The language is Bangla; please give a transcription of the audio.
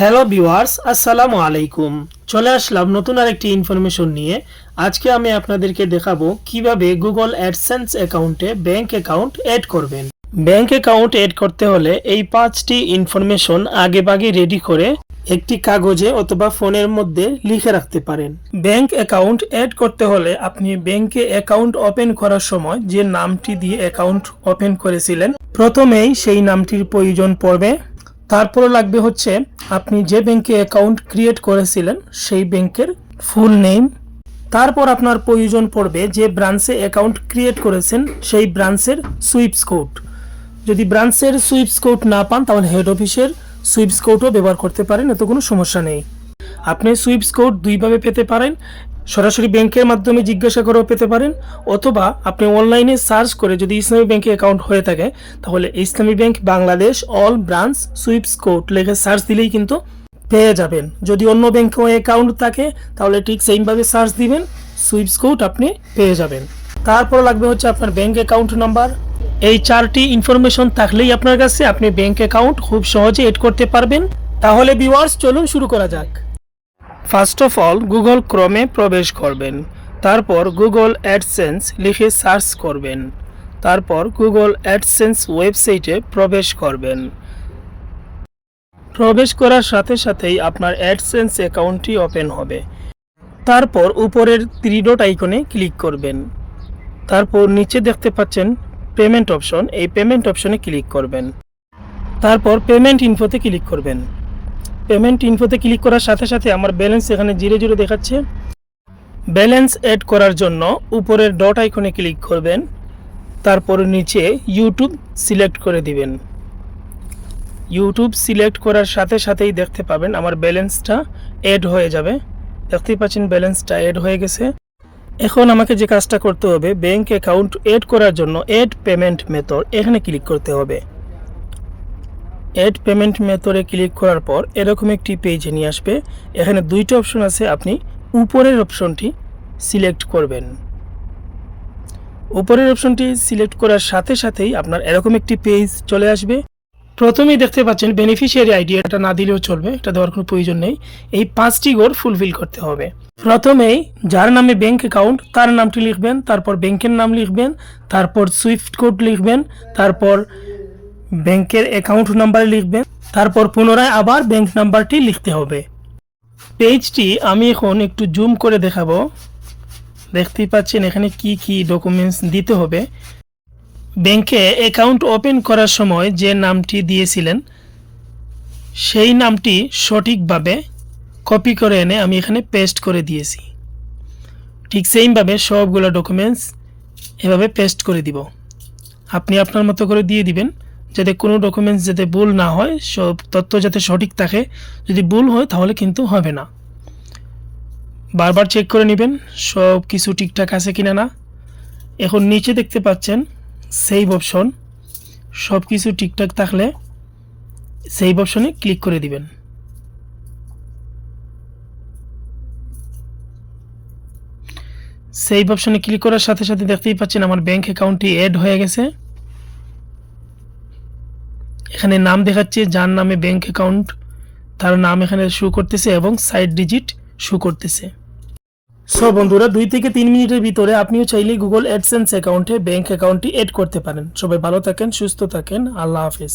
হ্যালো ভিউয়ার্স, আসসালামু আলাইকুম। চলে আসলাম নতুন আরেকটি ইনফরমেশন নিয়ে। আজকে আমি আপনাদেরকে দেখাবো কিভাবে গুগল অ্যাডসেন্স অ্যাকাউন্টে ব্যাংক অ্যাকাউন্ট অ্যাড করবেন। ব্যাংক অ্যাকাউন্ট অ্যাড করতে হলে এই 5টি ইনফরমেশন আগেভাগে রেডি করে একটি কাগজে অথবা ফোনের মধ্যে লিখে রাখতে পারেন। ব্যাংক অ্যাকাউন্ট অ্যাড করতে হলে আপনি ব্যাংকে অ্যাকাউন্ট ওপেন করার সময় যে নামটি দিয়ে অ্যাকাউন্ট ওপেন করেছিলেন প্রথমেই সেই নামটির প্রয়োজন পড়বে। তারপর লাগবে হচ্ছে আপনি যে ব্যাংকে অ্যাকাউন্ট ক্রিয়েট করেছিলেন সেই ব্যাংকের ফুল নেম। তারপর আপনার প্রয়োজন পড়বে যে ব্রাঞ্চে অ্যাকাউন্ট ক্রিয়েট করেছেন সেই ব্রাঞ্চের সুইফট কোড। যদি ব্রাঞ্চের সুইফট কোড না পান তাহলে হেড অফিসের সুইফট কোডও ব্যবহার করতে পারেন, এত কোনো সমস্যা নেই। আপনি সুইফট কোড দুইভাবে পেতে পারেন, সরাসরি ব্যাংকের মাধ্যমে জিজ্ঞাসা করেও পেতে পারেন, অথবা আপনি অনলাইনে সার্চ করে যদি ইসলামী ব্যাংকে অ্যাকাউন্ট হয়ে থাকে তাহলে ইসলামী bank Bangladesh all branch Swift code লিখে সার্চ দিলেই কিন্তু পেয়ে যাবেন। যদি অন্য ব্যাংকেও অ্যাকাউন্ট থাকে তাহলে ঠিক সেইভাবে সার্চ দিবেন, সুইফট কোড আপনি পেয়ে যাবেন। তারপর লাগবে হচ্ছে আপনার ব্যাংক অ্যাকাউন্ট নাম্বার। এই 4টি ইনফরমেশন থাকলেই আপনার কাছে আপনি ব্যাংক অ্যাকাউন্ট খুব সহজে এড করতে পারবেন। তাহলে ভিউয়ার্স চলুন শুরু করা যাক। ফার্স্ট অফ অল গুগল ক্রোমে প্রবেশ করবেন, তারপর গুগল অ্যাডসেন্স লিখে সার্চ করবেন, তারপর গুগল অ্যাডসেন্স ওয়েবসাইটে প্রবেশ করবেন। প্রবেশ করার সাথে সাথেই আপনার অ্যাডসেন্স অ্যাকাউন্টটি ওপেন হবে। তারপর উপরের 3 ডট আইকনে ক্লিক করবেন, তারপর নিচে দেখতে পাচ্ছেন পেমেন্ট অপশন, এই পেমেন্ট অপশনে ক্লিক করবেন। তারপর পেমেন্ট ইনফোতে ক্লিক করবেন। পেমেন্ট ইনফোতে ক্লিক করার সাথে সাথে আমার ব্যালেন্স এখানে 0 দেখাচ্ছে। ব্যালেন্স অ্যাড করার জন্য উপরের ডট আইকনে ক্লিক করবেন, তারপর নিচে ইউটিউব সিলেক্ট করে দিবেন। ইউটিউব সিলেক্ট করার সাথে সাথেই দেখতে পাবেন আমার ব্যালেন্সটা অ্যাড হয়ে যাবে। দেখতেই পাচ্ছেন ব্যালেন্সটা অ্যাড হয়ে গেছে। এখন আমাকে যে কাজটা করতে হবে, ব্যাংক অ্যাকাউন্ট অ্যাড করার জন্য অ্যাড পেমেন্ট মেথড এখানে ক্লিক করতে হবে। অ্যাড পেমেন্ট মেথডে ক্লিক করার পর এরকম একটি পেজে নিয়ে আসবে। এখানে 2টা অপশন আছে, আপনি উপরের অপশনটি সিলেক্ট করবেন। উপরের অপশনটি সিলেক্ট করার সাথে সাথেই আপনার এরকম একটি পেজ চলে আসবে। প্রথমেই দেখতে পাচ্ছেন বেনিফিশিয়ারি আইডি, এটা না দিলেও চলবে, এটা দেওয়ার কোনো প্রয়োজন নেই। এই 5টি গোল ফুলফিল করতে হবে। প্রথমেই যার নামে ব্যাংক অ্যাকাউন্ট তার নামটি লিখবেন, তারপর ব্যাংকের নাম লিখবেন, তারপর সুইফট কোড লিখবেন, তারপর ব্যাংকের অ্যাকাউন্ট নাম্বার লিখবেন, তারপর পুনরায় আবার ব্যাংক নাম্বারটি লিখতে হবে। পেজটি আমি এখন একটু জুম করে দেখাবো। দেখতেই পাচ্ছেন এখানে কি কি ডকুমেন্টস দিতে হবে। ব্যাংকে অ্যাকাউন্ট ওপেন করার সময় যে নামটি দিয়েছিলেন সেই নামটি সঠিকভাবে কপি করে এনে আমি এখানে পেস্ট করে দিয়েছি। ঠিক সেইভাবে সবগুলো ডকুমেন্টস এভাবে পেস্ট করে দিব। আপনি আপনার মতো করে দিয়ে দিবেন যাতে কোনো ডকুমেন্টস যাতে ভুল না হয়, সব তথ্য যাতে সঠিক থাকে। যদি ভুল হয় তাহলে কিন্তু হবে না। বারবার চেক করে নেবেন সব কিছু ঠিকঠাক আছে কিনা না। এখন নিচে দেখতে পাচ্ছেন সেভ অপশন, সব কিছু ঠিকঠাক থাকলে সেভ অপশনে ক্লিক করে দিবেন। সেভ অপশনে ক্লিক করার সাথে সাথে দেখতেই পাচ্ছেন আমার ব্যাংক অ্যাকাউন্টটি অ্যাড হয়ে গেছে। এখানে নাম দেখাচ্ছে, যার নামে ব্যাংক অ্যাকাউন্ট তার নাম এখানে শো করতেছে এবং 6 ডিজিট শো করতেছে। সো বন্ধুরা 2 থেকে 3 মিনিটের ভিতরে আপনিও চাইলে গুগল অ্যাডসেন্স অ্যাকাউন্টে ব্যাংক অ্যাকাউন্টটি অ্যাড করতে পারেন। সবাই ভালো থাকেন, সুস্থ থাকেন, আল্লাহ হাফেজ।